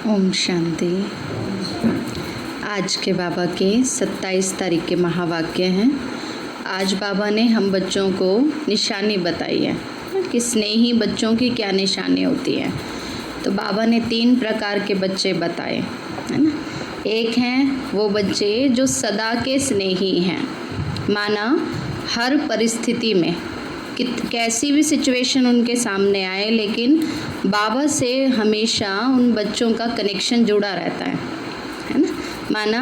ओम शांति। आज के बाबा के 27 तारीख के महावाक्य हैं। आज बाबा ने हम बच्चों को निशानी बताई है कि स्नेही बच्चों की क्या निशानी होती है। तो बाबा ने 3 प्रकार के बच्चे बताए, है ना। एक हैं वो बच्चे जो सदा के स्नेही हैं, माना हर परिस्थिति में कैसी भी सिचुएशन उनके सामने आए, लेकिन बाबा से हमेशा उन बच्चों का कनेक्शन जुड़ा रहता है ना। माना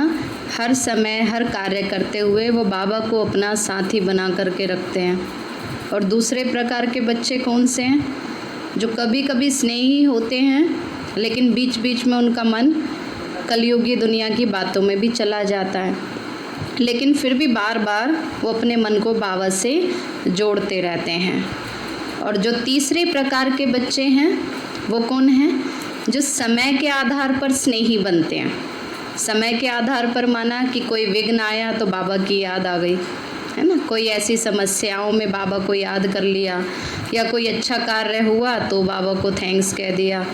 हर समय हर कार्य करते हुए वो बाबा को अपना साथी बना करके रखते हैं। और दूसरे प्रकार के बच्चे कौन से हैं? जो कभी कभी स्नेही होते हैं, लेकिन बीच बीच में उनका मन कलयुगी दुनिया की बातों में भी चला जाता है, लेकिन फिर भी बार बार वो अपने मन को बाबा से जोड़ते रहते हैं। और जो तीसरे प्रकार के बच्चे हैं वो कौन हैं? जो समय के आधार पर स्नेही बनते हैं। समय के आधार पर माना कि कोई विघ्न आया तो बाबा की याद आ गई, है ना। कोई ऐसी समस्याओं में बाबा को याद कर लिया, या कोई अच्छा कार्य हुआ तो बाबा को थैंक्स कह दिया,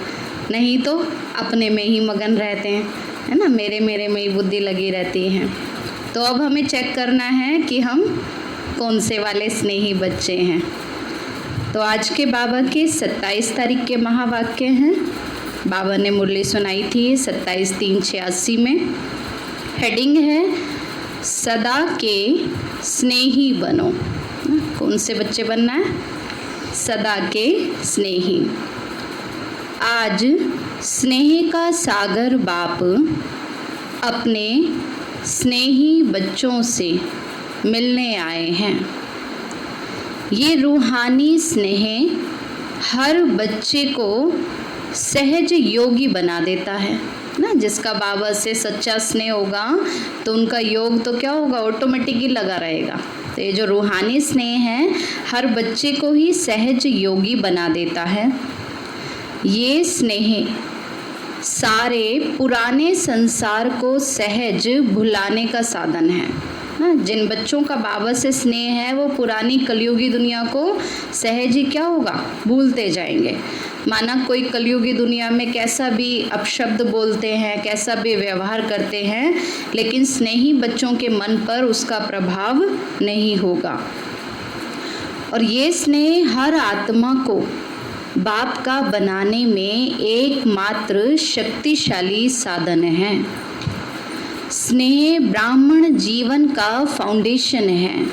नहीं तो अपने में ही मगन रहते हैं, है ना। मेरे में ही बुद्धि लगी रहती है। तो अब हमें चेक करना है कि हम कौन से वाले स्नेही बच्चे हैं। तो आज के बाबा के 27 तारीख के महावाक्य हैं। बाबा ने मुरली सुनाई थी 27/3/86 में। हेडिंग है सदा के स्नेही बनो। कौन से बच्चे बनना है? सदा के स्नेही। आज स्नेह का सागर बाप अपने स्नेही बच्चों से मिलने आए हैं। ये रूहानी स्नेह हर बच्चे को सहज योगी बना देता है ना। जिसका बाबा से सच्चा स्नेह होगा तो उनका योग तो क्या होगा, ऑटोमेटिकली लगा रहेगा। तो ये जो रूहानी स्नेह है हर बच्चे को ही सहज योगी बना देता है। ये स्नेह सारे पुराने संसार को सहज भुलाने का साधन है ना। जिन बच्चों का बाबा से स्नेह है वो पुरानी कलयुगी दुनिया को सहज ही क्या होगा, भूलते जाएंगे। माना कोई कलयुगी दुनिया में कैसा भी अपशब्द बोलते हैं, कैसा भी व्यवहार करते हैं, लेकिन स्नेही बच्चों के मन पर उसका प्रभाव नहीं होगा। और ये स्नेह हर आत्मा को बाप का बनाने में एकमात्र शक्तिशाली साधन है। स्नेह ब्राह्मण जीवन का फाउंडेशन है।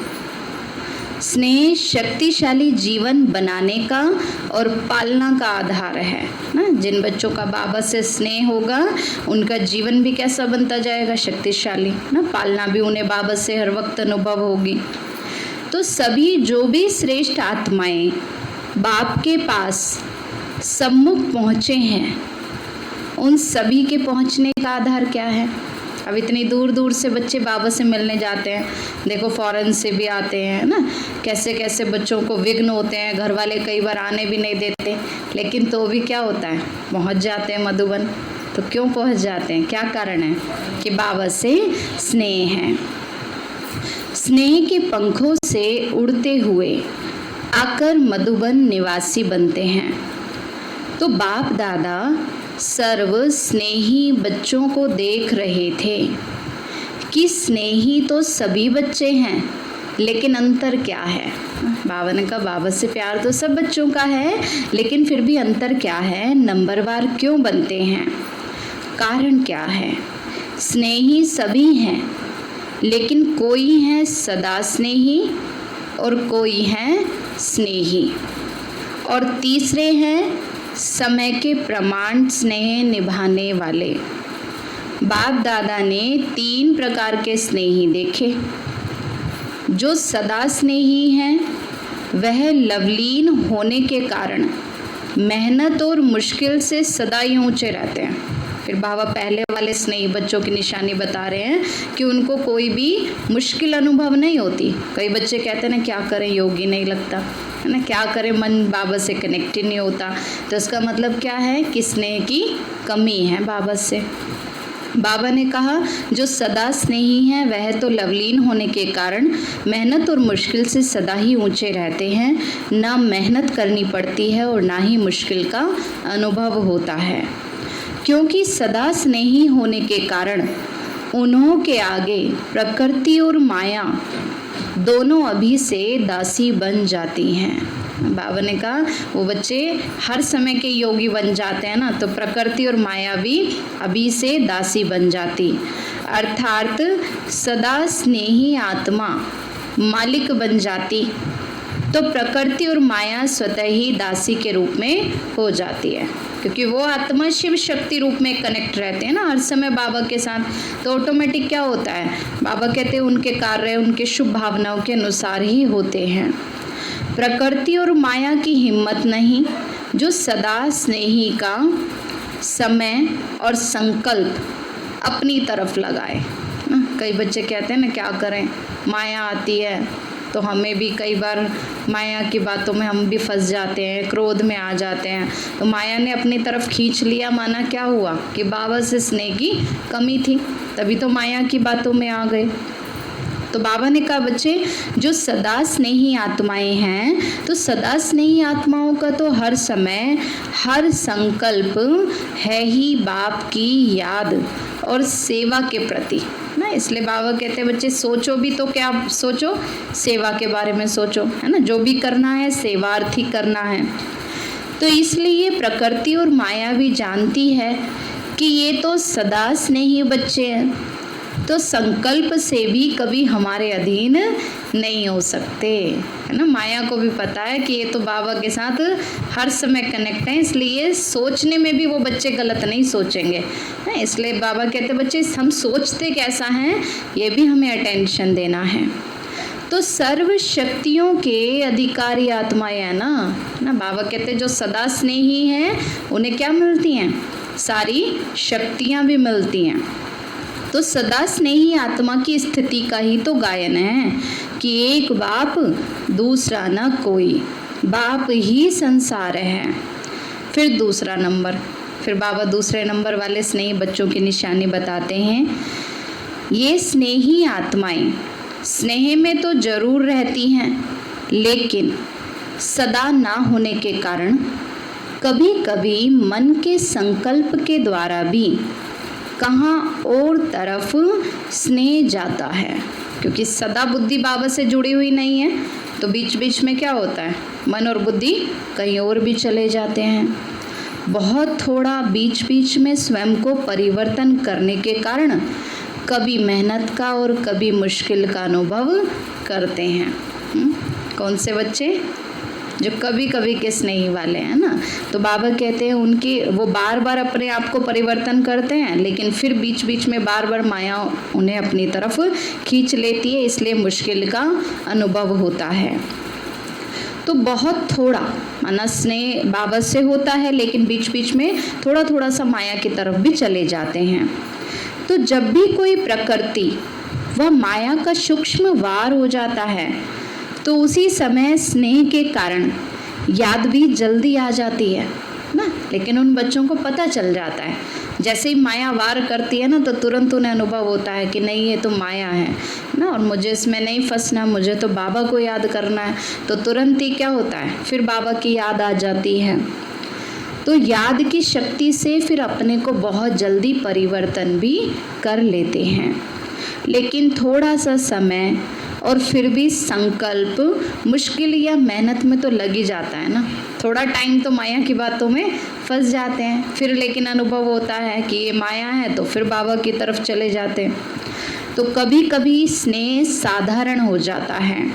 स्नेह शक्तिशाली जीवन बनाने का और पालना का आधार है ना। जिन बच्चों का बाबा से स्नेह होगा उनका जीवन भी कैसा बनता जाएगा, शक्तिशाली ना। पालना भी उन्हें बाबा से हर वक्त अनुभव होगी। तो सभी जो भी श्रेष्ठ आत्माएं बाप के पास सम्मुख पहुँचे हैं, उन सभी के पहुँचने का आधार क्या है? अब इतनी दूर दूर से बच्चे बाबा से मिलने जाते हैं, देखो फॉरेन से भी आते हैं ना। कैसे कैसे बच्चों को विघ्न होते हैं, घर वाले कई बार आने भी नहीं देते, लेकिन तो भी क्या होता है, पहुँच जाते हैं मधुबन। तो क्यों पहुँच जाते हैं, क्या कारण है? कि बाबा से स्नेह है। स्नेह के पंखों से उड़ते हुए आकर मधुबन निवासी बनते हैं। तो बाप दादा सर्व स्नेही बच्चों को देख रहे थे कि स्नेही तो सभी बच्चे हैं, लेकिन अंतर क्या है? बाबा ने कहा बाबा से प्यार तो सब बच्चों का है, लेकिन फिर भी अंतर क्या है, नंबरवार क्यों बनते हैं, कारण क्या है? स्नेही सभी हैं, लेकिन कोई है सदा स्नेही और कोई है स्नेही, और तीसरे हैं समय के प्रमाण स्नेह निभाने वाले। बाप दादा ने 3 प्रकार के स्नेही देखे। जो सदा स्नेही हैं वह लवलीन होने के कारण मेहनत और मुश्किल से सदा ही ऊंचे रहते हैं। फिर बाबा पहले वाले स्नेही बच्चों की निशानी बता रहे हैं कि उनको कोई भी मुश्किल अनुभव नहीं होती। कई बच्चे कहते हैं ना क्या करें, योग ही नहीं लगता, है ना, क्या करें, मन बाबा से कनेक्ट ही नहीं होता। तो इसका मतलब क्या है कि स्नेह की कमी है बाबा से। बाबा ने कहा जो सदा स्नेही हैं वह तो लवलीन होने के कारण मेहनत और मुश्किल से सदा ही ऊंचे रहते हैं। ना मेहनत करनी पड़ती है और ना ही मुश्किल का अनुभव होता है, क्योंकि सदा स्नेही होने के कारण उन्हों के आगे प्रकृति और माया दोनों अभी से दासी बन जाती हैं। बाबा ने कहा वो बच्चे हर समय के योगी बन जाते हैं ना, तो प्रकृति और माया भी अभी से दासी बन जाती, अर्थात सदा स्नेही आत्मा मालिक बन जाती, तो प्रकृति और माया स्वतः ही दासी के रूप में हो जाती है। क्योंकि वो आत्मा शिव शक्ति रूप में कनेक्ट रहते हैं ना हर समय बाबा के साथ, तो ऑटोमेटिक क्या होता है, बाबा कहते हैं उनके कार्य उनके शुभ भावनाओं के अनुसार ही होते हैं। प्रकृति और माया की हिम्मत नहीं जो सदा स्नेही का समय और संकल्प अपनी तरफ लगाए ना। कई बच्चे कहते हैं ना क्या करें, माया आती है तो हमें भी कई बार माया की बातों में हम भी फंस जाते हैं, क्रोध में आ जाते हैं, तो माया ने अपनी तरफ खींच लिया, माना क्या हुआ कि बाबा से स्नेह की कमी थी, तभी तो माया की बातों में आ गए। तो बाबा ने कहा बच्चे जो सदा स्नेही आत्माएं हैं, तो सदा स्नेही आत्माओं का तो हर समय हर संकल्प है ही बाप की याद और सेवा के प्रति ना। इसलिए बाबा कहते हैं बच्चे सोचो भी तो क्या सोचो, सेवा के बारे में सोचो, है ना। जो भी करना है सेवार्थी करना है। तो इसलिए प्रकृति और माया भी जानती है कि ये तो सदा स्नेही बच्चे हैं, तो संकल्प से भी कभी हमारे अधीन नहीं हो सकते, है ना। माया को भी पता है कि ये तो बाबा के साथ हर समय कनेक्ट है, इसलिए सोचने में भी वो बच्चे गलत नहीं सोचेंगे, है। इसलिए बाबा कहते बच्चे हम सोचते कैसा हैं ये भी हमें अटेंशन देना है। तो सर्व शक्तियों के अधिकारी आत्माएं है ना बाबा कहते जो सदा स्नेही हैं उन्हें क्या मिलती हैं, सारी शक्तियां भी मिलती हैं। तो सदा स्नेही आत्मा की स्थिति का ही तो गायन है कि एक बाप दूसरा न कोई, बाप ही संसार है। फिर दूसरा नंबर, फिर बाबा दूसरे नंबर वाले स्नेही बच्चों की निशानी बताते हैं। ये स्नेही आत्माएं स्नेह में तो जरूर रहती हैं, लेकिन सदा ना होने के कारण कभी कभी मन के संकल्प के द्वारा भी कहाँ और तरफ स्नेह जाता है। क्योंकि सदा बुद्धि बाबा से जुड़ी हुई नहीं है, तो बीच बीच में क्या होता है, मन और बुद्धि कहीं और भी चले जाते हैं। बहुत थोड़ा बीच बीच में स्वयं को परिवर्तन करने के कारण कभी मेहनत का और कभी मुश्किल का अनुभव करते हैं। कौन से बच्चे, जो कभी कभी के स्नेही वाले हैं ना। तो बाबा कहते हैं उनकी वो बार बार अपने आप को परिवर्तन करते हैं, लेकिन फिर बीच बीच में बार बार माया उन्हें अपनी तरफ खींच लेती है, इसलिए मुश्किल का अनुभव होता है। तो बहुत थोड़ा माना स्नेह बाबा से होता है, लेकिन बीच बीच में थोड़ा थोड़ा सा माया की तरफ भी चले जाते हैं। तो जब भी कोई प्रकृति व माया का सूक्ष्म वार हो जाता है, तो उसी समय स्नेह के कारण याद भी जल्दी आ जाती है ना। लेकिन उन बच्चों को पता चल जाता है, जैसे ही माया वार करती है ना, तो तुरंत उन्हें अनुभव होता है कि नहीं ये तो माया है ना, और मुझे इसमें नहीं फंसना, मुझे तो बाबा को याद करना है। तो तुरंत ही क्या होता है, फिर बाबा की याद आ जाती है। तो याद की शक्ति से फिर अपने को बहुत जल्दी परिवर्तन भी कर लेते हैं। लेकिन थोड़ा सा समय और फिर भी संकल्प मुश्किल या मेहनत में तो लग ही जाता है ना। थोड़ा टाइम तो माया की बातों में फंस जाते हैं, फिर लेकिन अनुभव होता है कि ये माया है, तो फिर बाबा की तरफ चले जाते हैं। तो कभी कभी स्नेह साधारण हो जाता है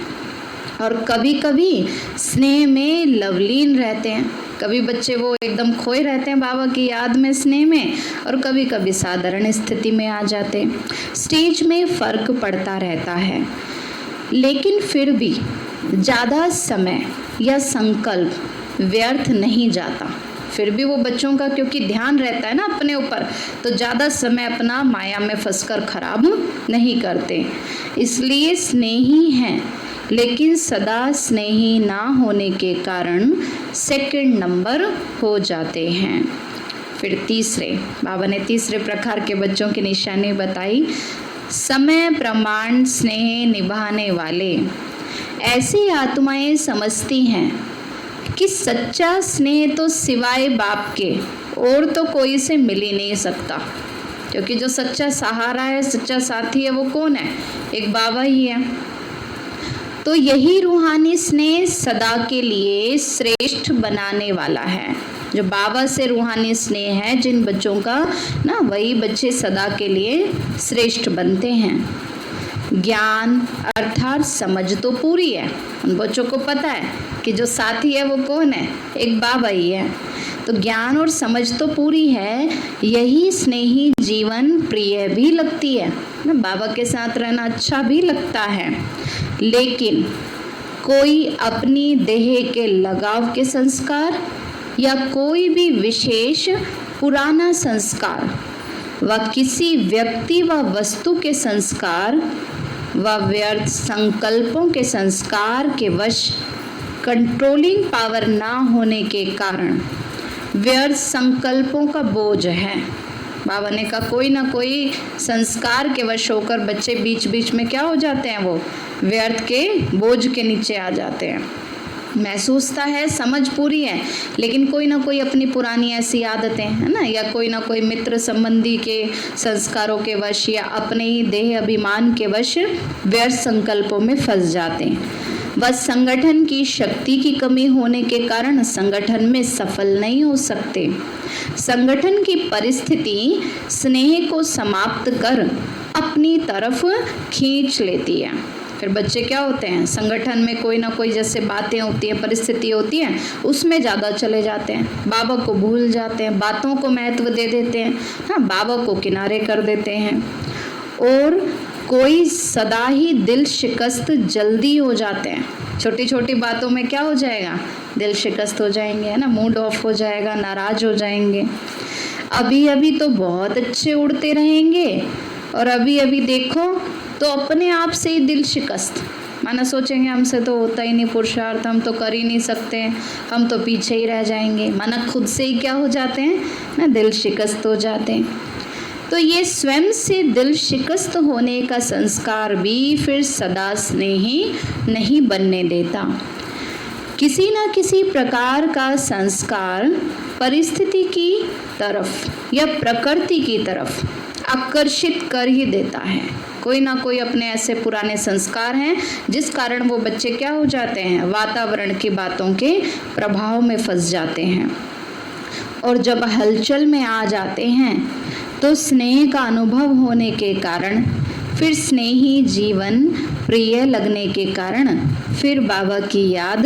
और कभी कभी स्नेह में लवलीन रहते हैं। कभी बच्चे वो एकदम खोए रहते हैं बाबा की याद में, स्नेह में, और कभी कभी साधारण स्थिति में आ जाते हैं। स्टेज में फ़र्क पड़ता रहता है, लेकिन फिर भी ज़्यादा समय या संकल्प व्यर्थ नहीं जाता। फिर भी वो बच्चों का क्योंकि ध्यान रहता है ना अपने ऊपर, तो ज़्यादा समय अपना माया में फंसकर खराब नहीं करते। इसलिए स्नेही हैं, लेकिन सदा स्नेही ना होने के कारण सेकंड नंबर हो जाते हैं। फिर तीसरे, बाबा ने तीसरे प्रकार के बच्चों की निशानी बताई। समय प्रमाण स्नेह निभाने वाले। ऐसी आत्माएं समझती हैं कि सच्चा स्नेह तो सिवाय बाप के और तो कोई से मिल ही नहीं सकता, क्योंकि जो सच्चा सहारा है, सच्चा साथी है, वो कौन है? एक बाबा ही है। तो यही रूहानी स्नेह सदा के लिए श्रेष्ठ बनाने वाला है। जो बाबा से रूहानी स्नेह है जिन बच्चों का ना, वही बच्चे सदा के लिए श्रेष्ठ बनते हैं। ज्ञान अर्थात समझ तो पूरी है, उन बच्चों को पता है कि जो साथी है वो कौन है? एक बाबा ही है। तो ज्ञान और समझ तो पूरी है, यही स्नेही जीवन प्रिय भी लगती है ना, बाबा के साथ रहना अच्छा भी लगता है। लेकिन कोई अपनी देह के लगाव के संस्कार या कोई भी विशेष पुराना संस्कार व किसी व्यक्ति व वस्तु के संस्कार व व्यर्थ संकल्पों के संस्कार के वश कंट्रोलिंग पावर ना होने के कारण व्यर्थ संकल्पों का बोझ है। बाबा ने कहा कोई ना कोई संस्कार के वश होकर बच्चे बीच बीच में क्या हो जाते हैं? वो व्यर्थ के बोझ के नीचे आ जाते हैं। महसूसता है, समझ पूरी है, लेकिन कोई ना कोई अपनी पुरानी ऐसी आदतें है ना, या कोई ना कोई मित्र संबंधी के संस्कारों के वश या अपने ही देह अभिमान के वश व्यर्थ संकल्पों में फंस जाते हैं। बस संगठन की शक्ति की कमी होने के कारण संगठन में सफल नहीं हो सकते। संगठन की परिस्थिति स्नेह को समाप्त कर अपनी तरफ खींच लेती है। फिर बच्चे क्या होते हैं? संगठन में कोई ना कोई जैसे बातें होती हैं, परिस्थिति होती है, उसमें ज़्यादा चले जाते हैं, बाबा को भूल जाते हैं, बातों को महत्व दे देते हैं, हाँ, बाबा को किनारे कर देते हैं। और कोई सदा ही दिल शिकस्त जल्दी हो जाते हैं। छोटी छोटी बातों में क्या हो जाएगा? दिल शिकस्त हो जाएंगे, है ना, मूड ऑफ हो जाएगा, नाराज हो जाएंगे। अभी अभी तो बहुत अच्छे उड़ते रहेंगे और अभी अभी देखो तो अपने आप से ही दिल शिकस्त, माना सोचेंगे हमसे तो होता ही नहीं पुरुषार्थ, हम तो कर ही नहीं सकते, हम तो पीछे ही रह जाएंगे, माना खुद से ही क्या हो जाते हैं ना, दिल शिकस्त हो जाते हैं। तो ये स्वयं से दिल शिकस्त होने का संस्कार भी फिर सदा स्नेही नहीं बनने देता। किसी न किसी प्रकार का संस्कार परिस्थिति की तरफ या प्रकृति की तरफ आकर्षित कर ही देता है। कोई ना कोई अपने ऐसे पुराने संस्कार हैं जिस कारण वो बच्चे क्या हो जाते हैं? वातावरण की बातों के प्रभाव में फंस जाते हैं। और जब हलचल में आ जाते हैं तो स्नेह का अनुभव होने के कारण, फिर स्नेही जीवन प्रिय लगने के कारण फिर बाबा की याद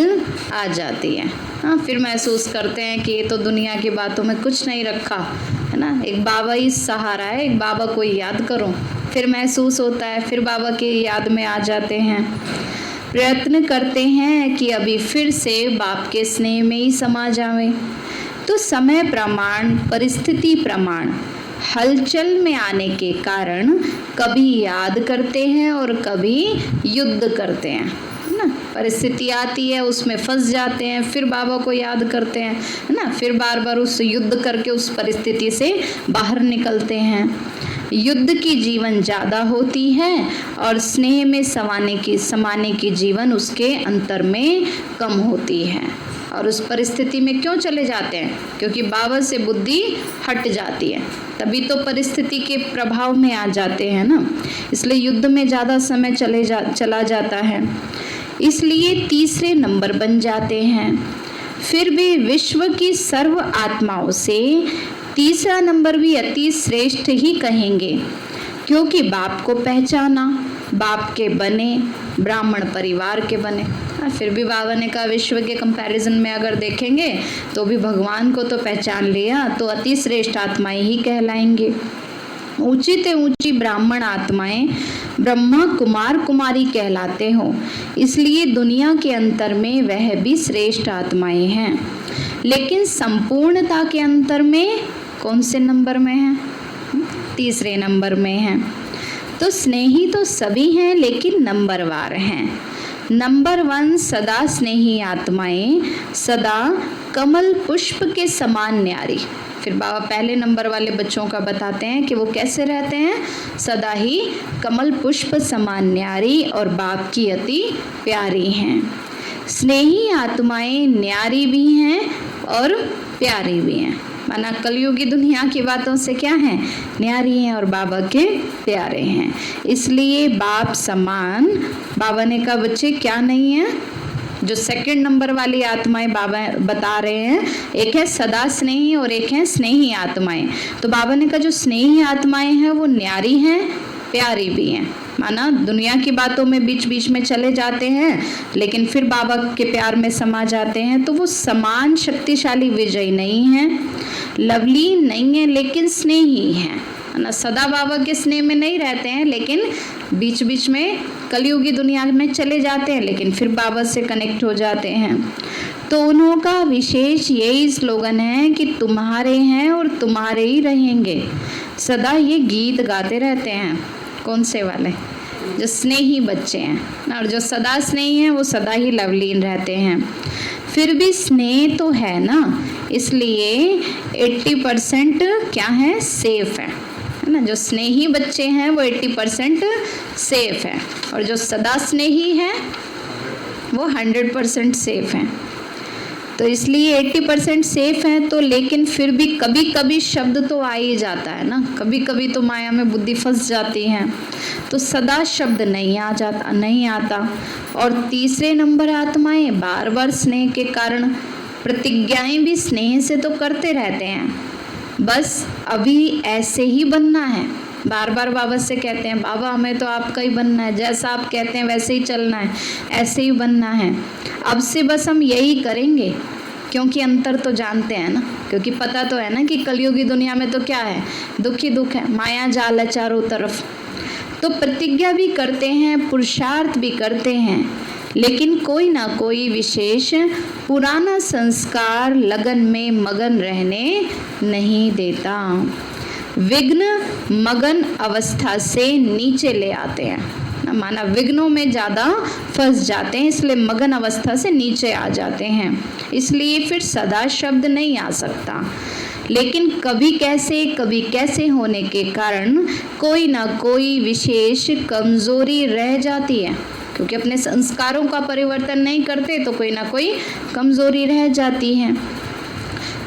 आ जाती है। हाँ, फिर महसूस करते हैं कि ये तो दुनिया की बातों में कुछ नहीं रखा, है ना, एक बाबा ही सहारा है, एक बाबा को याद करो, फिर महसूस होता है, फिर बाबा की याद में आ जाते हैं। प्रयत्न करते हैं कि अभी फिर से बाप के स्नेह में ही समा जावें। तो समय प्रमाण, परिस्थिति प्रमाण हलचल में आने के कारण कभी याद करते हैं और कभी युद्ध करते हैं, है ना। परिस्थिति आती है, उसमें फंस जाते हैं, फिर बाबा को याद करते हैं, है ना, फिर बार बार उस युद्ध करके उस परिस्थिति से बाहर निकलते हैं। युद्ध की जीवन ज़्यादा होती है और स्नेह में समाने की जीवन उसके अंतर में कम होती है। और उस परिस्थिति में क्यों चले जाते हैं? क्योंकि बाबा से बुद्धि हट जाती है, तभी तो परिस्थिति के प्रभाव में आ जाते हैं ना, इसलिए युद्ध में ज़्यादा समय चला जाता है, इसलिए तीसरे नंबर बन जाते हैं। फिर भी विश्व की सर्व आत्माओं से तीसरा नंबर भी अति श्रेष्ठ ही कहेंगे, क्योंकि बाप को पहचाना, बाप के बने, ब्राह्मण परिवार के बने। फिर भी बाबा ने कहा विश्व के कंपैरिजन में अगर देखेंगे तो भी भगवान को तो पहचान लिया, तो अति श्रेष्ठ आत्माएं ही कहलाएंगे। ऊंची ते ऊंची ब्राह्मण आत्माएं ब्रह्मा कुमार कुमारी कहलाते हो, इसलिए दुनिया के अंतर में वह भी श्रेष्ठ आत्माएं हैं। लेकिन संपूर्णता के अंतर में कौन से नंबर में है? तीसरे नंबर में है। तो स्नेही तो सभी हैं, लेकिन नंबरवार हैं। नंबर 1 सदा स्नेही आत्माएं, सदा कमल पुष्प के समान न्यारी। फिर बाबा पहले नंबर वाले बच्चों का बताते हैं कि वो कैसे रहते हैं, सदा ही कमल पुष्प समान न्यारी और बाप की अति प्यारी हैं। स्नेही आत्माएं न्यारी भी हैं और प्यारी भी हैं। माना कलयुगी दुनिया की बातों से क्या है, न्यारी हैं और बाबा के प्यारे हैं। इसलिए बाप समान बाबा ने कहा बच्चे क्या नहीं है। जो सेकंड नंबर वाली आत्माएं बाबा बता रहे हैं, एक है सदा स्नेही और एक है स्नेही आत्माएं। तो बाबा ने कहा जो स्नेही आत्माएं हैं वो न्यारी हैं, प्यारी भी हैं। माना दुनिया की बातों में बीच बीच में चले जाते हैं लेकिन फिर बाबा के प्यार में समा जाते हैं। तो वो समान शक्तिशाली विजयी नहीं है, लवली नहीं है, लेकिन स्नेही है ना। सदा बाबा के स्नेह में नहीं रहते हैं लेकिन बीच बीच में कलयुगी दुनिया में चले जाते हैं लेकिन फिर बाबा से कनेक्ट हो जाते हैं। तो उनका विशेष यही स्लोगन है कि तुम्हारे हैं और तुम्हारे ही रहेंगे। सदा ये गीत गाते रहते हैं। कौन से वाले? जो स्नेही बच्चे हैं ना, और जो सदा स्नेही हैं वो सदा ही लवलीन रहते हैं। फिर भी स्नेह तो है ना, इसलिए 80% क्या है, सेफ है ना। जो स्नेही बच्चे हैं वो 80% सेफ है और जो सदा स्नेही है वो 100% सेफ है। तो इसलिए 80% सेफ है। तो लेकिन फिर भी कभी कभी शब्द तो आ ही जाता है ना, कभी कभी तो माया में बुद्धि फंस जाती है, तो सदा शब्द नहीं आता। और तीसरे नंबर आत्माएं बार बार स्नेह के कारण प्रतिज्ञाएं भी स्नेह से तो करते रहते हैं, बस अभी ऐसे ही बनना है। बार बार बाबा से कहते हैं बाबा हमें तो आपका ही बनना है, जैसा आप कहते हैं वैसे ही चलना है, ऐसे ही बनना है। अब से बस हम यही करेंगे, क्योंकि अंतर तो जानते हैं ना, क्योंकि पता तो है ना कि कलयुगी दुनिया में तो क्या है, दुख ही दुख है, माया जाल है चारों तरफ। तो प्रतिज्ञा भी करते हैं, पुरुषार्थ भी करते हैं, लेकिन कोई ना कोई विशेष पुराना संस्कार लगन में मगन रहने नहीं देता। विघ्न मगन अवस्था से नीचे ले आते हैं। माना विघ्नों में ज़्यादा फंस जाते हैं, इसलिए मगन अवस्था से नीचे आ जाते हैं। इसलिए फिर सदा शब्द नहीं आ सकता, लेकिन कभी कैसे होने के कारण कोई ना कोई विशेष कमजोरी रह जाती है, क्योंकि अपने संस्कारों का परिवर्तन नहीं करते तो कोई ना कोई कमजोरी रह जाती है।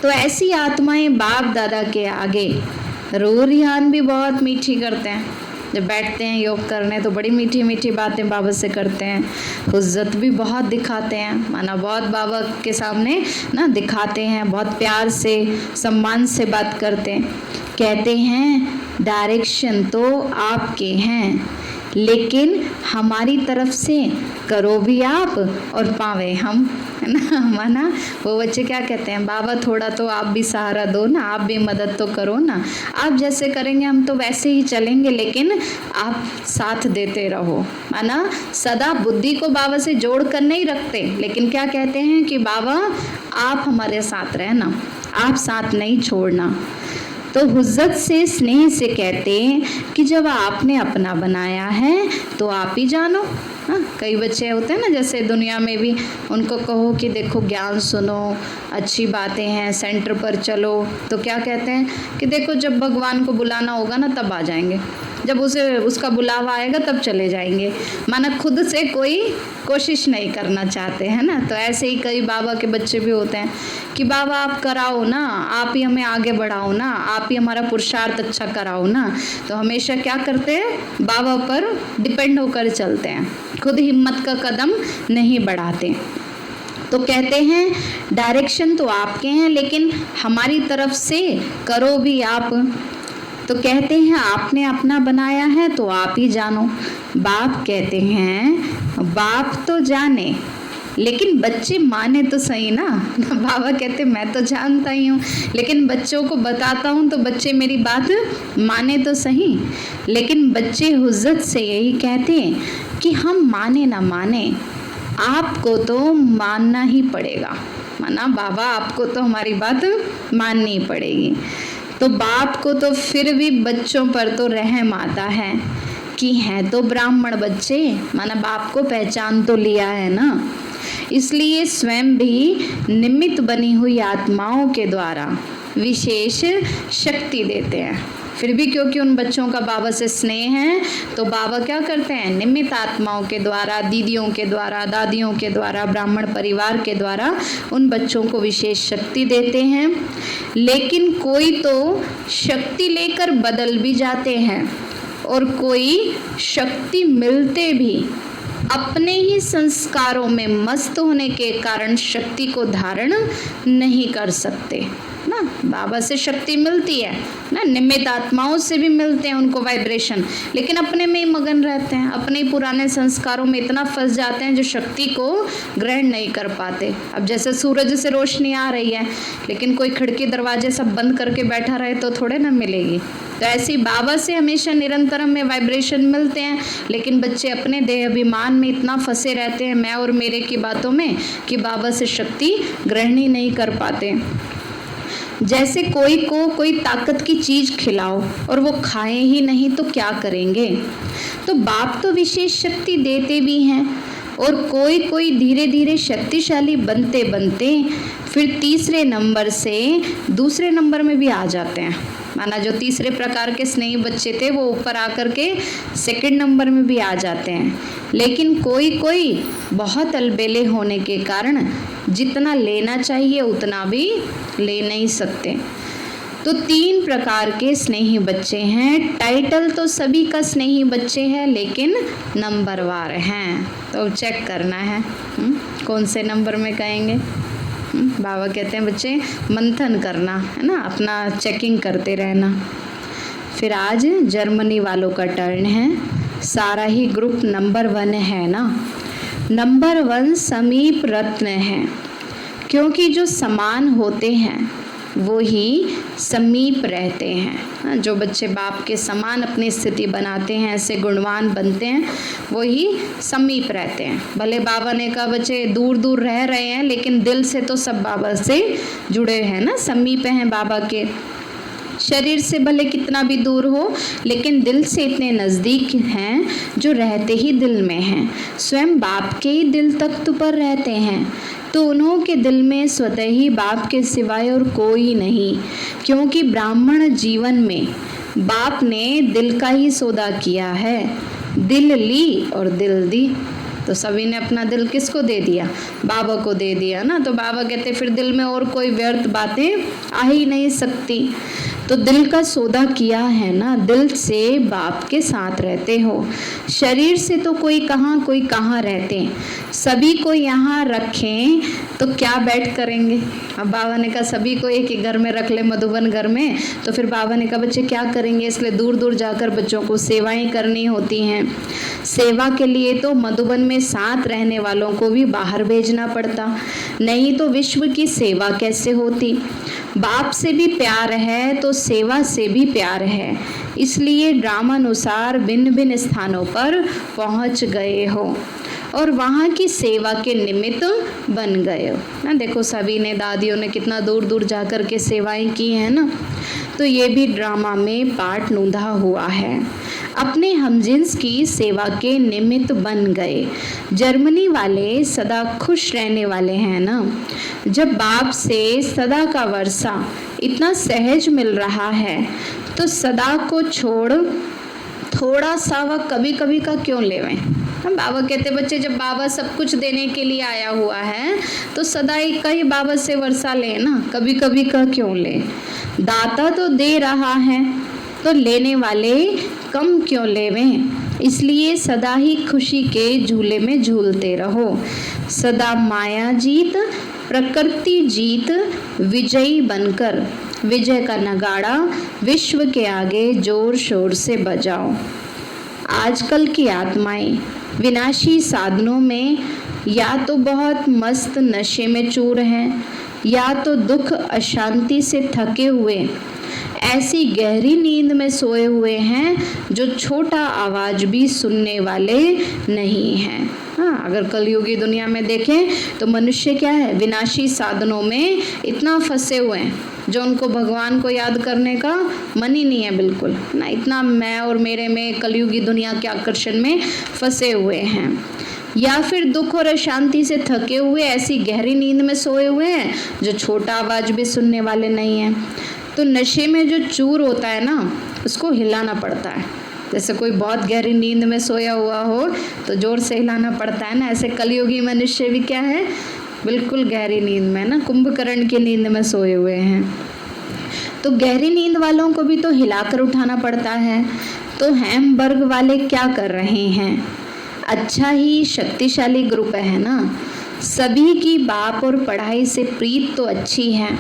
तो ऐसी आत्माएं बाप दादा के आगे रो रिहान भी बहुत मीठी करते हैं। जब बैठते हैं योग करने तो बड़ी मीठी मीठी बातें बाबा से करते हैं, हुज्जत भी बहुत दिखाते हैं, माना बहुत बाबा के सामने ना दिखाते हैं, बहुत प्यार से सम्मान से बात करते हैं। कहते हैं डायरेक्शन तो आपके हैं, लेकिन हमारी तरफ से करो भी आप और पावे हम, है ना। माना वो बच्चे क्या कहते हैं, बाबा थोड़ा तो आप भी सहारा दो ना, आप भी मदद तो करो ना, आप जैसे करेंगे हम तो वैसे ही चलेंगे, लेकिन आप साथ देते रहो। माना सदा बुद्धि को बाबा से जोड़ कर नहीं रखते, लेकिन क्या कहते हैं कि बाबा आप हमारे साथ रहना, आप साथ नहीं छोड़ना। तो हुज्जत से स्नेह से कहते हैं कि जब आपने अपना बनाया है तो आप ही जानो। हाँ, कई बच्चे होते हैं ना, जैसे दुनिया में भी उनको कहो कि देखो ज्ञान सुनो, अच्छी बातें हैं, सेंटर पर चलो, तो क्या कहते हैं कि देखो जब भगवान को बुलाना होगा ना तब आ जाएंगे, जब उसका बुलावा आएगा तब चले जाएंगे। माना खुद से कोई कोशिश नहीं करना चाहते, है ना। तो ऐसे ही कई बाबा के बच्चे भी होते हैं कि बाबा आप कराओ ना, आप ही हमें आगे बढ़ाओ ना, आप ही हमारा पुरुषार्थ अच्छा कराओ ना। तो हमेशा क्या करते हैं, बाबा पर डिपेंड होकर चलते हैं, खुद हिम्मत का कदम नहीं बढ़ाते। तो कहते हैं डायरेक्शन तो आपके हैं, लेकिन हमारी तरफ से करो भी आप। तो कहते हैं आपने अपना बनाया है तो आप ही जानो। बाप कहते हैं बाप तो जाने, लेकिन बच्चे माने तो सही ना। बाबा कहते मैं तो जानता ही हूँ, लेकिन बच्चों को बताता हूँ तो बच्चे मेरी बात माने तो सही। लेकिन बच्चे हुज्जत से यही कहते हैं कि हम माने ना माने, आपको तो मानना ही पड़ेगा। माना बाबा आपको तो हमारी बात माननी पड़ेगी। तो बाप को तो फिर भी बच्चों पर तो रहम आता है कि हैं तो ब्राह्मण बच्चे, माना बाप को पहचान तो लिया है ना, इसलिए स्वयं भी निमित्त बनी हुई आत्माओं के द्वारा विशेष शक्ति देते हैं। फिर भी क्योंकि उन बच्चों का बाबा से स्नेह है तो बाबा क्या करते हैं, निमित्त आत्माओं के द्वारा, दीदियों के द्वारा, दादियों के द्वारा, ब्राह्मण परिवार के द्वारा उन बच्चों को विशेष शक्ति देते हैं। लेकिन कोई तो शक्ति लेकर बदल भी जाते हैं और कोई शक्ति मिलते भी अपने ही संस्कारों में मस्त होने के कारण शक्ति को धारण नहीं कर सकते ना। बाबा से शक्ति मिलती है ना, निमित्त आत्माओं से भी मिलते हैं उनको वाइब्रेशन, लेकिन अपने में ही मगन रहते हैं, अपने ही पुराने संस्कारों में इतना फंस जाते हैं जो शक्ति को ग्रहण नहीं कर पाते। अब जैसे सूरज से रोशनी आ रही है लेकिन कोई खिड़की दरवाजे सब बंद करके बैठा रहे तो थोड़े ना मिलेगी। तो ऐसे बाबा से हमेशा निरंतर हमें वाइब्रेशन मिलते हैं, लेकिन बच्चे अपने देह अभिमान में इतना फंसे रहते हैं, मैं और मेरे की बातों में, कि बाबा से शक्ति ग्रहण ही नहीं कर पाते। जैसे कोई को कोई ताकत की चीज खिलाओ और वो खाए ही नहीं तो क्या करेंगे। तो बाप तो विशेष शक्ति देते भी हैं और कोई कोई धीरे धीरे शक्तिशाली बनते बनते फिर तीसरे नंबर से दूसरे नंबर में भी आ जाते हैं। माना जो तीसरे प्रकार के स्नेही बच्चे थे वो ऊपर आकर के सेकंड नंबर में भी आ जाते हैं। लेकिन कोई कोई बहुत अलबेले होने के कारण जितना लेना चाहिए उतना भी ले नहीं सकते। तो 3 प्रकार के स्नेही बच्चे हैं। टाइटल तो सभी का स्नेही बच्चे हैं लेकिन नंबरवार हैं, तो चेक करना है कौन से नंबर में कहेंगे। बाबा कहते हैं बच्चे मंथन करना है ना, अपना चेकिंग करते रहना। फिर आज जर्मनी वालों का टर्न है। सारा ही ग्रुप नंबर 1 है ना। नंबर 1 समीप रत्न है, क्योंकि जो समान होते हैं वो ही समीप रहते हैं। जो बच्चे बाप के समान अपनी स्थिति बनाते हैं, ऐसे गुणवान बनते हैं, वो ही समीप रहते हैं। भले बाबा ने कहा बच्चे दूर दूर रह रहे हैं लेकिन दिल से तो सब बाबा से जुड़े हैं ना, समीप हैं बाबा के। शरीर से भले कितना भी दूर हो लेकिन दिल से इतने नज़दीक हैं जो रहते ही दिल में हैं, स्वयं बाप के ही दिल तख्त पर रहते हैं। तो उन्हों के दिल में स्वतः ही बाप के सिवाय और कोई नहीं, क्योंकि ब्राह्मण जीवन में बाप ने दिल का ही सौदा किया है। दिल ली और दिल दी, तो सभी ने अपना दिल किसको दे दिया, बाबा को दे दिया ना। तो बाबा कहते फिर दिल में और कोई व्यर्थ बातें आ ही नहीं सकती। तो दिल का सौदा किया है ना, दिल से बाप के साथ रहते हो। शरीर से तो कोई कहाँ रहते, सभी को यहाँ रखें तो क्या बैठ करेंगे। अब बाबा ने कहा सभी को एक ही घर में रख ले, मधुबन घर में, तो फिर बाबा ने कहा बच्चे क्या करेंगे, इसलिए दूर दूर जाकर बच्चों को सेवाएं करनी होती हैं। सेवा के लिए तो मधुबन में साथ रहने वालों को भी बाहर भेजना पड़ता, नहीं तो विश्व की सेवा कैसे होती। बाप से भी प्यार है तो सेवा से भी प्यार है, इसलिए ड्रामानुसार भिन्न भिन्न स्थानों पर पहुंच गए हो और वहाँ की सेवा के निमित्त बन गए हो ना। देखो सभी ने, दादियों ने कितना दूर दूर जाकर के सेवाएं की हैं ना। तो ये भी ड्रामा में पार्ट नूंधा हुआ है। अपने हमजिन्स की सेवा के निमित्त बन गए। जर्मनी वाले सदा खुश रहने वाले हैं ना। जब बाप से सदा का वर्षा इतना सहज मिल रहा है तो सदा को छोड़ थोड़ा सा वह कभी कभी का क्यों लेवें। हम बाबा कहते बच्चे जब बाबा सब कुछ देने के लिए आया हुआ है तो सदा एक का ही बाबा से वर्षा ले ना, कभी कभी का क्यों ले। दाता तो दे रहा है तो लेने वाले कम क्यों लेवें। इसलिए सदा ही खुशी के झूले में झूलते रहो। सदा माया जीत प्रकृति जीत विजयी बनकर विजय का नगाड़ा विश्व के आगे जोर शोर से बजाओ। आजकल की आत्माएं विनाशी साधनों में या तो बहुत मस्त नशे में चूर हैं या तो दुख अशांति से थके हुए ऐसी गहरी नींद में सोए हुए हैं जो छोटा आवाज भी सुनने वाले नहीं हैं। हाँ, अगर कलयुगी दुनिया में देखें तो मनुष्य क्या है, विनाशी साधनों में इतना फंसे हुए हैं जो उनको भगवान को याद करने का मन ही नहीं है बिल्कुल ना। इतना मैं और मेरे में कलयुगी दुनिया के आकर्षण में फंसे हुए हैं, या फिर दुख और अशांति से थके हुए ऐसी गहरी नींद में सोए हुए हैं जो छोटा आवाज भी सुनने वाले नहीं हैं। तो नशे में जो चूर होता है ना, उसको हिलाना पड़ता है। जैसे कोई बहुत गहरी नींद में सोया हुआ हो तो जोर से हिलाना पड़ता है ना, ऐसे कलयुगी मनुष्य भी क्या है, बिल्कुल गहरी नींद में ना, कुंभकर्ण की नींद में सोए हुए हैं। तो गहरी नींद वालों को भी तो हिलाकर उठाना पड़ता है। तो हैमबर्ग वाले क्या कर रहे हैं, अच्छा ही शक्तिशाली ग्रुप है ना, सभी की बाप और पढ़ाई से प्रीत तो अच्छी है,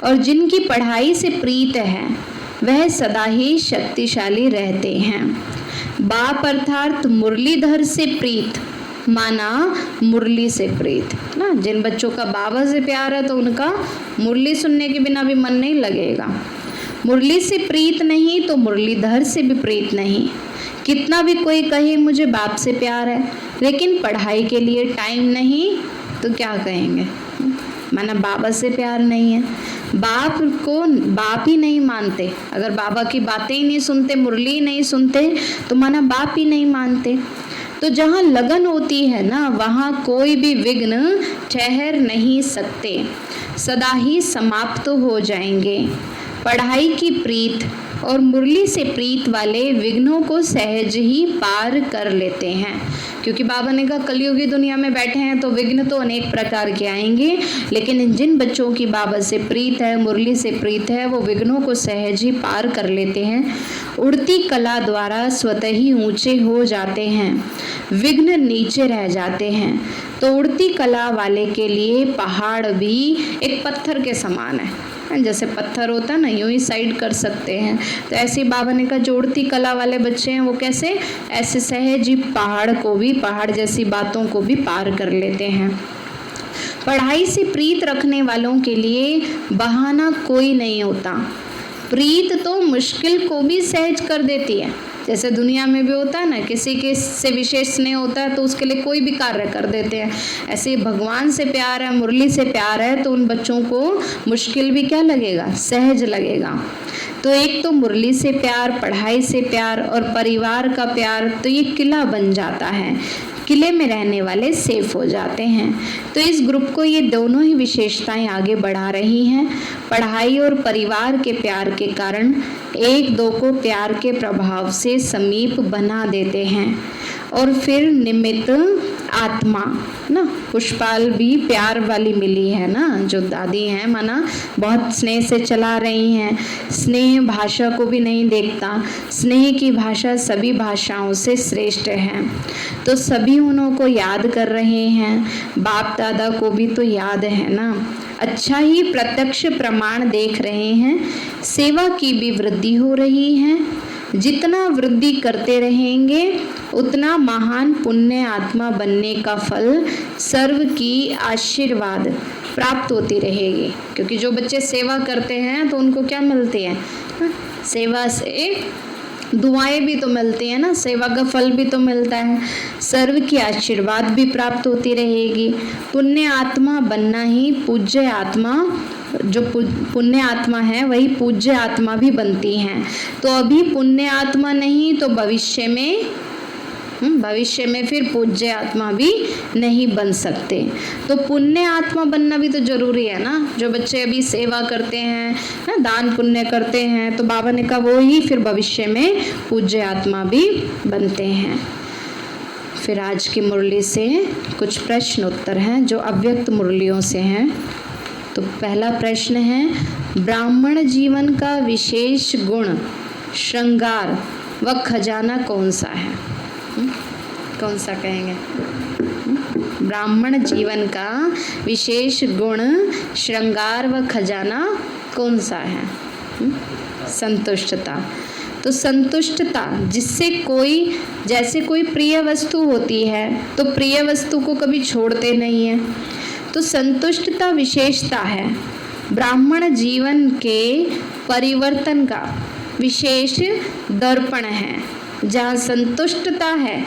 और जिनकी पढ़ाई से प्रीत है वह सदा ही शक्तिशाली रहते हैं। बाप अर्थात मुरलीधर से प्रीत, माना मुरली से प्रीत ना, जिन बच्चों का बाबा से प्यार है तो उनका मुरली सुनने के बिना भी मन नहीं लगेगा। मुरली से प्रीत नहीं तो मुरलीधर से भी प्रीत नहीं। कितना भी कोई कहे मुझे बाप से प्यार है, लेकिन पढ़ाई के लिए टाइम नहीं, तो क्या कहेंगे, माना बाबा से प्यार नहीं है। बाप को बाप ही नहीं मानते, अगर बाबा की बातें ही नहीं सुनते, मुरली ही नहीं सुनते, तो माना बाप ही नहीं मानते। तो जहाँ लगन होती है ना, वहाँ कोई भी विघ्न ठहर नहीं सकते, सदा ही समाप्त हो जाएंगे। पढ़ाई की प्रीत और मुरली से प्रीत वाले विघ्नों को सहज ही पार कर लेते हैं, क्योंकि बाबा ने कहा कलयुगी दुनिया में बैठे हैं तो विघ्न तो अनेक प्रकार के आएंगे, लेकिन जिन बच्चों की बाबा से प्रीत है, मुरली से प्रीत है, वो विघ्नों को सहज ही पार कर लेते हैं। उड़ती कला द्वारा स्वतः ही ऊंचे हो जाते हैं, विघ्न नीचे रह जाते हैं। तो उड़ती कला वाले के लिए पहाड़ भी एक पत्थर के समान है, जैसे पत्थर होता है ना, यूं ही साइड कर सकते हैं। तो ऐसे बाबा ने कहा जो उड़ती कला वाले बच्चे हैं वो कैसे, ऐसे सहज ही पहाड़ को भी, पहाड़ जैसी बातों को भी पार कर लेते हैं। पढ़ाई से प्रीत रखने वालों के लिए बहाना कोई नहीं होता, प्रीत तो मुश्किल को भी सहज कर देती है। जैसे दुनिया में भी होता है ना, किसी के से विशेष स्नेह होता है तो उसके लिए कोई भी कार्य कर देते हैं, ऐसे भगवान से प्यार है, मुरली से प्यार है, तो उन बच्चों को मुश्किल भी क्या लगेगा, सहज लगेगा। तो एक तो मुरली से प्यार, पढ़ाई से प्यार और परिवार का प्यार, तो ये किला बन जाता है, किले में रहने वाले सेफ हो जाते हैं। तो इस ग्रुप को ये दोनों ही विशेषताएं आगे बढ़ा रही हैं। पढ़ाई और परिवार के प्यार के कारण एक दो को प्यार के प्रभाव से समीप बना देते हैं। और फिर निमित्त आत्मा ना, पुष्पाल भी प्यार वाली मिली है ना, जो दादी हैं, माना बहुत स्नेह से चला रही हैं। स्नेह भाषा को भी नहीं देखता, स्नेह की भाषा सभी भाषाओं से श्रेष्ठ है। तो सभी उनको याद कर रहे हैं, बाप दादा को भी तो याद है ना, अच्छा ही प्रत्यक्ष प्रमाण देख रहे हैं। सेवा की भी वृद्धि हो रही है, जितना वृद्धि करते रहेंगे उतना महान पुण्य आत्मा बनने का फल सर्व की आशीर्वाद प्राप्त होती रहेगी। क्योंकि जो बच्चे सेवा करते हैं तो उनको क्या मिलती है, सेवा से दुआएं भी तो मिलती है ना, सेवा का फल भी तो मिलता है, सर्व की आशीर्वाद भी प्राप्त होती रहेगी। पुण्य आत्मा बनना ही पूज्य आत्मा, जो पुण्य आत्मा है वही पूज्य आत्मा भी बनती हैं। तो अभी पुण्य आत्मा नहीं तो भविष्य में फिर पूज्य आत्मा भी नहीं बन सकते। तो पुण्य आत्मा बनना भी तो जरूरी है ना। जो बच्चे अभी सेवा करते हैं ना, दान पुण्य करते हैं, तो बाबा ने कहा वो ही फिर भविष्य में पूज्य आत्मा भी बनते हैं। फिर आज की मुरली से कुछ प्रश्न उत्तर हैं जो अव्यक्त मुरलियों से हैं। तो पहला प्रश्न है, ब्राह्मण जीवन का विशेष गुण, श्रृंगार व खजाना कौन सा है? कौन सा कहेंगे? ब्राह्मण जीवन का विशेष गुण, श्रृंगार व खजाना कौन सा है? संतुष्टता। तो संतुष्टता जिससे कोई, जैसे कोई प्रिय वस्तु होती है तो प्रिय वस्तु को कभी छोड़ते नहीं है, तो संतुष्टता विशेषता है। ब्राह्मण जीवन के परिवर्तन का विशेष दर्पण है। जहाँ संतुष्टता है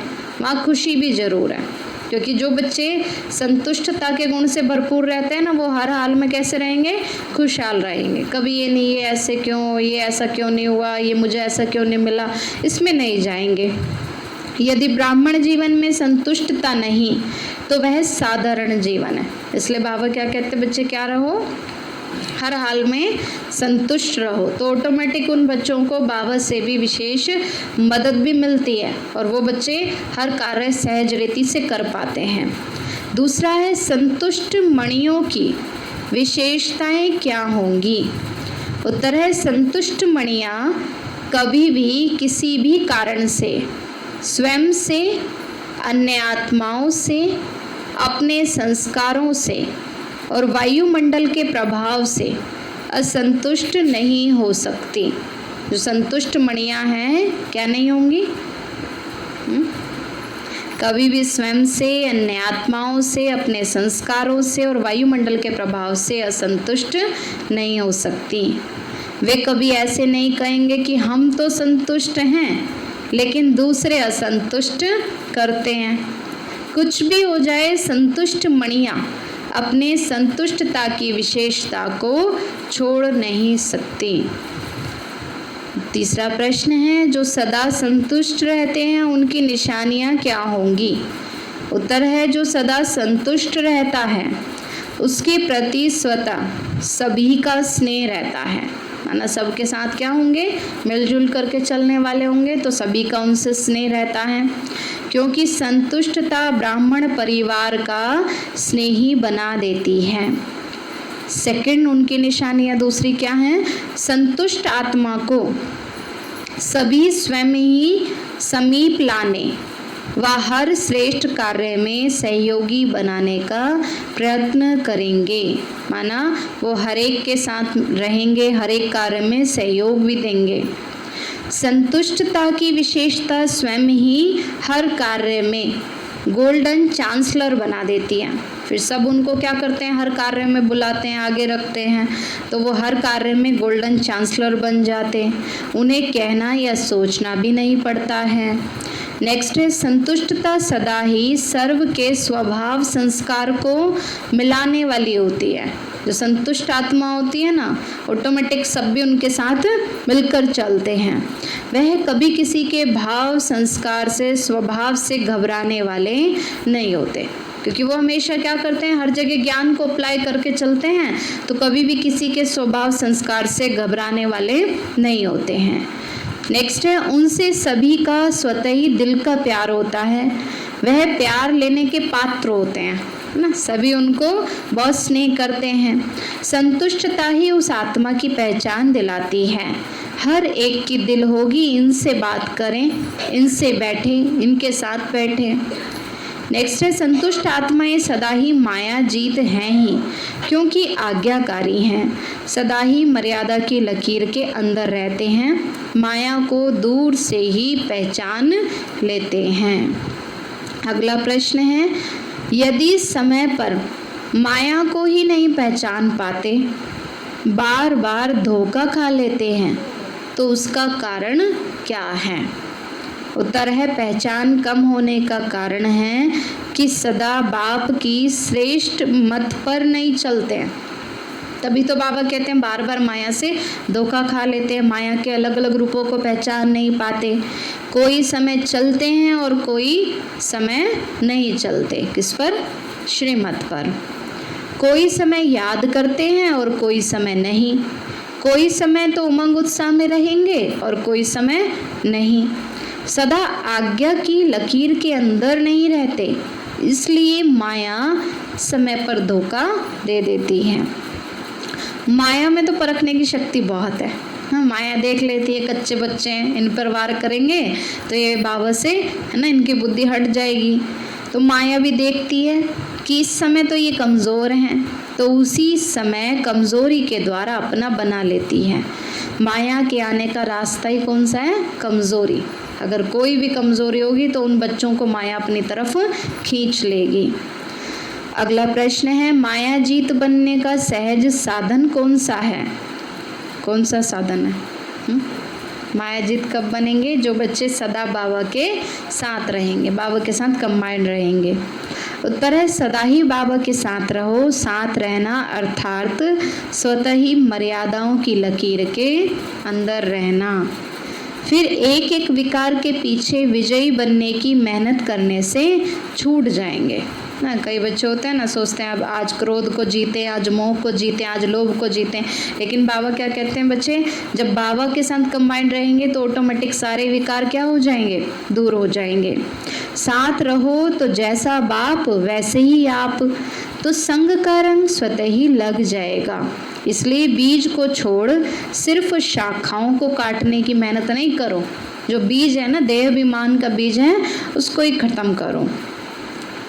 वहाँ खुशी भी जरूर है, क्योंकि जो बच्चे संतुष्टता के गुण से भरपूर रहते हैं ना, वो हर हाल में कैसे रहेंगे, खुशहाल रहेंगे। कभी ये नहीं, ये ऐसे क्यों, ये ऐसा क्यों नहीं हुआ, ये मुझे ऐसा क्यों नहीं मिला, इसमें नहीं जाएंगे। यदि ब्राह्मण जीवन में संतुष्टता नहीं तो वह साधारण जीवन है। इसलिए बाबा क्या कहते, बच्चे क्या रहो, हर हाल में संतुष्ट रहो। तो ऑटोमेटिक उन बच्चों को बाबा से भी विशेष मदद भी मिलती है और वो बच्चे हर कार्य सहज रीति से कर पाते हैं। दूसरा है संतुष्ट मणियों की विशेषताएं क्या होंगी। उत्तर है संतुष्ट मणियाँ कभी भी किसी भी कारण से, स्वयं से, अन्य आत्माओं से, अपने संस्कारों से और वायुमंडल के प्रभाव से असंतुष्ट नहीं हो सकती। जो संतुष्ट मणियाँ हैं क्या नहीं होंगी? कभी भी स्वयं से, अन्य आत्माओं से, अपने संस्कारों से और वायुमंडल के प्रभाव से असंतुष्ट नहीं हो सकती। वे कभी ऐसे नहीं कहेंगे कि हम तो संतुष्ट हैं लेकिन दूसरे असंतुष्ट करते हैं। कुछ भी हो जाए, संतुष्ट मणियाँ अपने संतुष्टता की विशेषता को छोड़ नहीं सकती। तीसरा प्रश्न है जो सदा संतुष्ट रहते हैं उनकी निशानियाँ क्या होंगी। उत्तर है जो सदा संतुष्ट रहता है उसके प्रति स्वतः सभी का स्नेह रहता है। माना सबके साथ क्या होंगे, मिलजुल करके चलने वाले होंगे, तो सभी का उनसे स्नेह रहता है, क्योंकि संतुष्टता ब्राह्मण परिवार का स्नेही बना देती है। सेकंड उनकी निशानियाँ दूसरी क्या हैं, संतुष्ट आत्मा को सभी स्वयं ही समीप लाने व हर श्रेष्ठ कार्य में सहयोगी बनाने का प्रयत्न करेंगे। माना वो हर एक के साथ रहेंगे, हर एक कार्य में सहयोग भी देंगे। संतुष्टता की विशेषता स्वयं ही हर कार्य में गोल्डन चांसलर बना देती है। फिर सब उनको क्या करते हैं, हर कार्य में बुलाते हैं, आगे रखते हैं, तो वो हर कार्य में गोल्डन चांसलर बन जाते हैं। उन्हें कहना या सोचना भी नहीं पड़ता है। नेक्स्ट है संतुष्टता सदा ही सर्व के स्वभाव संस्कार को मिलाने वाली होती है। जो संतुष्ट आत्मा होती है ना, ऑटोमेटिक सब भी उनके साथ मिलकर चलते हैं। वह कभी किसी के भाव संस्कार से, स्वभाव से घबराने वाले नहीं होते, क्योंकि वो हमेशा क्या करते हैं, हर जगह ज्ञान को अप्लाई करके चलते हैं, तो कभी भी किसी के स्वभाव संस्कार से घबराने वाले नहीं होते हैं। नेक्स्ट है उनसे सभी का स्वतः ही दिल का प्यार होता है, वह प्यार लेने के पात्र होते हैं ना, सभी उनको बहुत स्नेह करते हैं। संतुष्टता ही उस आत्मा की पहचान दिलाती है। हर एक की दिल होगी इनसे बात करें, इनसे बैठे, इनके साथ बैठे। नेक्स्ट है संतुष्ट आत्माएं सदा ही माया जीत हैं ही, क्योंकि आज्ञाकारी हैं, सदा ही मर्यादा की लकीर के अंदर रहते हैं, माया को दूर से ही पहचान लेते हैं। अगला प्रश्न है यदि समय पर माया को ही नहीं पहचान पाते, बार बार धोखा खा लेते हैं, तो उसका कारण क्या है। उत्तर है पहचान कम होने का कारण है कि सदा बाप की श्रेष्ठ मत पर नहीं चलते हैं। तभी तो बाबा कहते हैं बार बार माया से धोखा खा लेते हैं, माया के अलग अलग रूपों को पहचान नहीं पाते। कोई समय चलते हैं और कोई समय नहीं चलते। किस पर? श्रीमत पर। कोई समय याद करते हैं और कोई समय नहीं। कोई समय तो उमंग उत्साह में रहेंगे और कोई समय नहीं। सदा आज्ञा की लकीर के अंदर नहीं रहते, इसलिए माया समय पर धोखा दे देती है। माया में तो परखने की शक्ति बहुत है। हाँ, माया देख लेती है कच्चे बच्चे हैं, इन पर वार करेंगे तो ये बाबा से है ना इनकी बुद्धि हट जाएगी। तो माया भी देखती है कि इस समय तो ये कमज़ोर हैं, तो उसी समय कमज़ोरी के द्वारा अपना बना लेती है। माया के आने का रास्ता ही कौन सा है? कमज़ोरी। अगर कोई भी कमज़ोरी होगी तो उन बच्चों को माया अपनी तरफ खींच लेगी। अगला प्रश्न है माया जीत बनने का सहज साधन कौन सा है? कौन सा साधन है? माया जीत कब बनेंगे? जो बच्चे सदा बाबा के साथ रहेंगे, बाबा के साथ कंबाइंड रहेंगे। उत्तर है सदा ही बाबा के साथ रहो। साथ रहना अर्थात स्वतः ही मर्यादाओं की लकीर के अंदर रहना। फिर एक एक विकार के पीछे विजयी बनने की मेहनत करने से छूट जाएंगे। ना। कई बच्चे होते हैं ना, सोचते हैं अब आज क्रोध को जीते, आज मोह को जीते, आज लोभ को जीते, लेकिन बाबा क्या कहते हैं बच्चे, जब बाबा के साथ कंबाइंड रहेंगे तो ऑटोमेटिक सारे विकार क्या हो जाएंगे, दूर हो जाएंगे। साथ रहो तो जैसा बाप वैसे ही आप, तो संग का रंग स्वतः ही लग जाएगा। इसलिए बीज को छोड़ सिर्फ शाखाओं को काटने की मेहनत नहीं करो। जो बीज है ना, देह अभिमान का बीज है, उसको ही खत्म करो।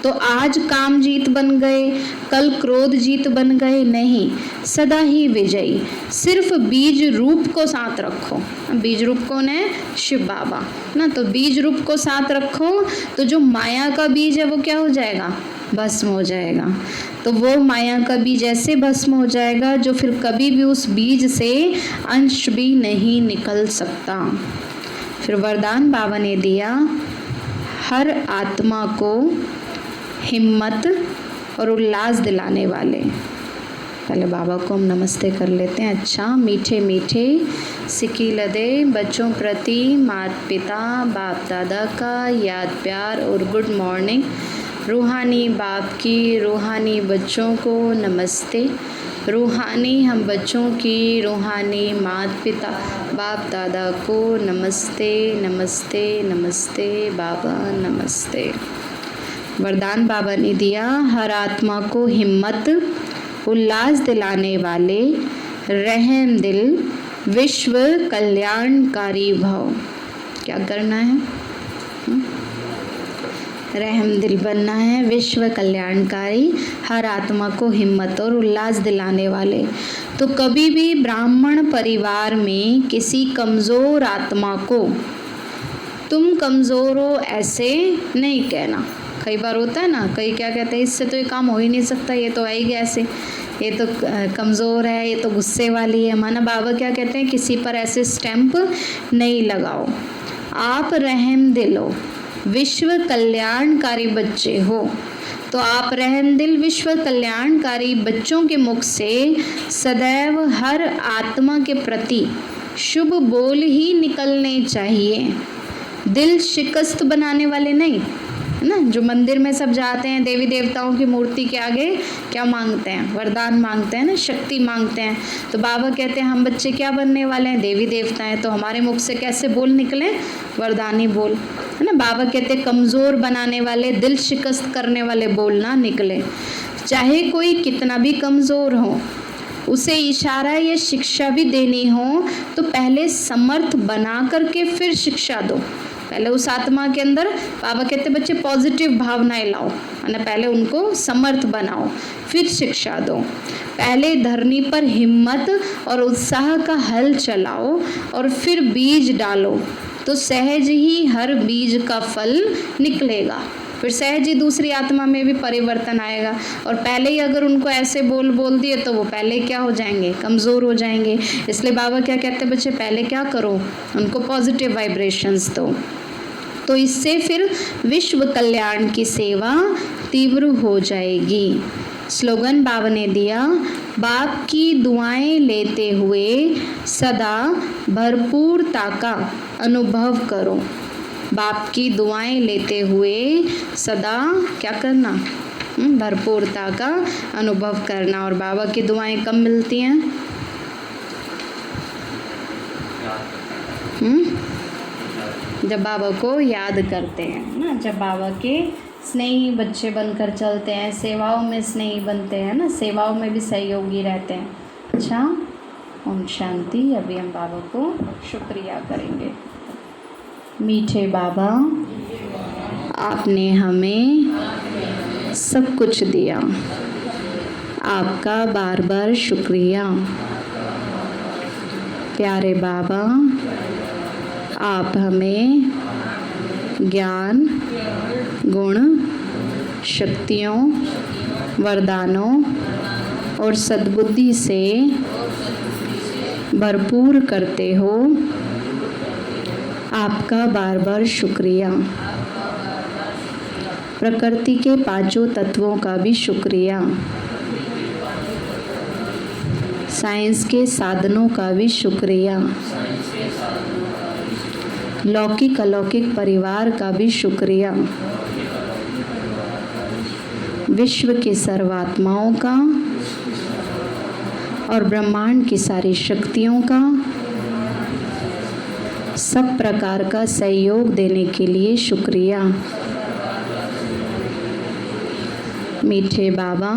तो आज काम जीत बन गए, कल क्रोध जीत बन गए नहीं, सदा ही विजयी। सिर्फ बीज रूप को साथ रखो। बीज रूप कौन है, शिव बाबा ना। तो बीज रूप को साथ रखो तो जो माया का बीज है वो क्या हो जाएगा, भस्म हो जाएगा। तो वो माया का बीज ऐसे भस्म हो जाएगा जो फिर कभी भी उस बीज से अंश भी नहीं निकल सकता। फिर वरदान बाबा ने दिया, हर आत्मा को हिम्मत और उल्लास दिलाने वाले। पहले बाबा को हम नमस्ते कर लेते हैं। अच्छा, मीठे मीठे सिकी लदे बच्चों प्रति माता पिता बाप दादा का याद प्यार और गुड मॉर्निंग। रूहानी बाप की रूहानी बच्चों को नमस्ते। रूहानी हम बच्चों की रूहानी माता पिता बाप दादा को नमस्ते नमस्ते नमस्ते बाबा नमस्ते। वरदान बाबा ने दिया, हर आत्मा को हिम्मत उल्लास दिलाने वाले, रहम दिल विश्व कल्याणकारी भव। क्या करना है, रहम दिल बनना है, विश्व कल्याणकारी, हर आत्मा को हिम्मत और उल्लास दिलाने वाले। तो कभी भी ब्राह्मण परिवार में किसी कमज़ोर आत्मा को तुम कमज़ोर हो ऐसे नहीं कहना। कई बार होता है ना, कई क्या कहते हैं, इससे तो ये काम हो ही नहीं सकता, ये तो आएगी ऐसे, ये तो कमज़ोर है, ये तो गुस्से वाली है। माना बाबा क्या कहते हैं, किसी पर ऐसे स्टैंप नहीं लगाओ। आप रहम दिल हो, विश्व कल्याणकारी बच्चे हो, तो आप रहम दिल विश्व कल्याणकारी बच्चों के मुख से सदैव हर आत्मा के प्रति शुभ बोल ही निकलने चाहिए। दिल शिकस्त बनाने वाले नहीं, है ना। जो मंदिर में सब जाते हैं, देवी देवताओं की मूर्ति के आगे क्या मांगते हैं, वरदान मांगते हैं ना, शक्ति मांगते हैं। तो बाबा कहते हैं हम बच्चे क्या बनने वाले हैं, देवी देवता हैं, तो हमारे मुख से कैसे बोल निकले, वरदानी बोल, है ना। बाबा कहते हैं कमज़ोर बनाने वाले, दिल शिकस्त करने वाले बोल ना निकले। चाहे कोई कितना भी कमज़ोर हो, उसे इशारा या शिक्षा भी देनी हो तो पहले समर्थ बना करके फिर शिक्षा दो। पहले उस आत्मा के अंदर बाबा कहते बच्चे पॉजिटिव भावनाएं लाओ, है ना। पहले उनको समर्थ बनाओ, फिर शिक्षा दो। पहले धरनी पर हिम्मत और उत्साह का हल चलाओ और फिर बीज डालो, तो सहज ही हर बीज का फल निकलेगा। फिर सहज ही दूसरी आत्मा में भी परिवर्तन आएगा। और पहले ही अगर उनको ऐसे बोल दिए तो वो पहले क्या हो जाएंगे, कमज़ोर हो जाएंगे। इसलिए बाबा क्या कहते हैं बच्चे, पहले क्या करो, उनको पॉजिटिव वाइब्रेशंस दो, तो इससे फिर विश्व कल्याण की सेवा तीव्र हो जाएगी। स्लोगन बाबा ने दिया, बाप की दुआएं लेते हुए सदा भरपूरता का अनुभव करो। बाप की दुआएं लेते हुए सदा क्या करना, भरपूरता का अनुभव करना। और बाबा की दुआएं कब मिलती हैं, जब बाबा को याद करते हैं ना, जब बाबा के स्नेही बच्चे बनकर चलते हैं, सेवाओं में स्नेही बनते हैं ना, सेवाओं में भी सहयोगी रहते हैं। अच्छा, ओम शांति। अभी हम बाबा को शुक्रिया करेंगे। मीठे बाबा, आपने हमें सब कुछ दिया, आपका बार बार शुक्रिया। प्यारे बाबा, आप हमें ज्ञान, गुण, शक्तियों, वरदानों और सद्बुद्धि से भरपूर करते हो, आपका बार बार शुक्रिया। प्रकृति के पांचों तत्वों का भी शुक्रिया, साइंस के साधनों का भी शुक्रिया, लौकिक अलौकिक परिवार का भी शुक्रिया, विश्व के सर्वात्माओं का और ब्रह्मांड की सारी शक्तियों का सब प्रकार का सहयोग देने के लिए शुक्रिया। मीठे बाबा,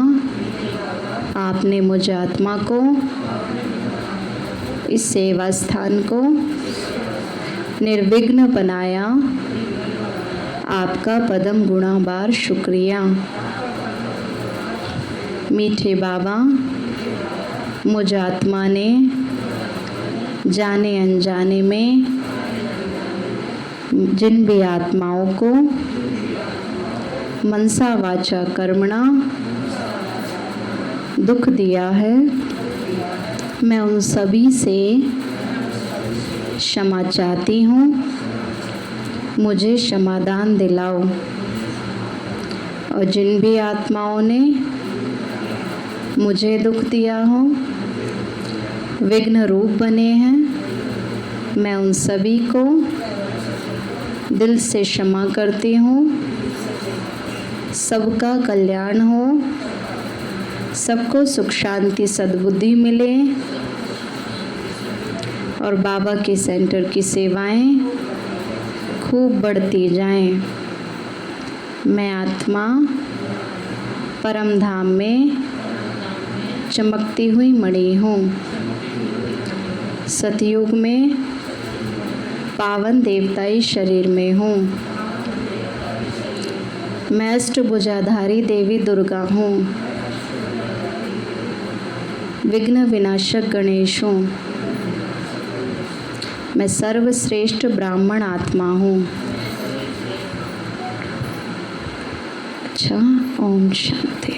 आपने मुझ आत्मा को, इस सेवा स्थान को निर्विघ्न बनाया। आपका पदम गुणाबार शुक्रिया। मीठे बाबा, मुझ आत्मा ने जाने अनजाने में जिन भी आत्माओं को मनसा वाचा कर्मणा दुख दिया है, मैं उन सभी से क्षमा चाहती हूँ। मुझे क्षमादान दिलाओ। और जिन भी आत्माओं ने मुझे दुख दिया हो, विघ्न रूप बने हैं, मैं उन सभी को दिल से क्षमा करती हूँ। सबका कल्याण हो, सबको सुख शांति सद्बुद्धि मिले और बाबा के सेंटर की सेवाएं खूब बढ़ती जाएं। मैं आत्मा परम धाम में चमकती हुई मणि हूँ। सतयुग में पावन देवताई शरीर में हूँ। मैं अष्टभुजाधारी देवी दुर्गा हूँ। विघ्न विनाशक गणेश हूँ। मैं सर्वश्रेष्ठ ब्राह्मण आत्मा हूँ। अच्छा, ओम शांति।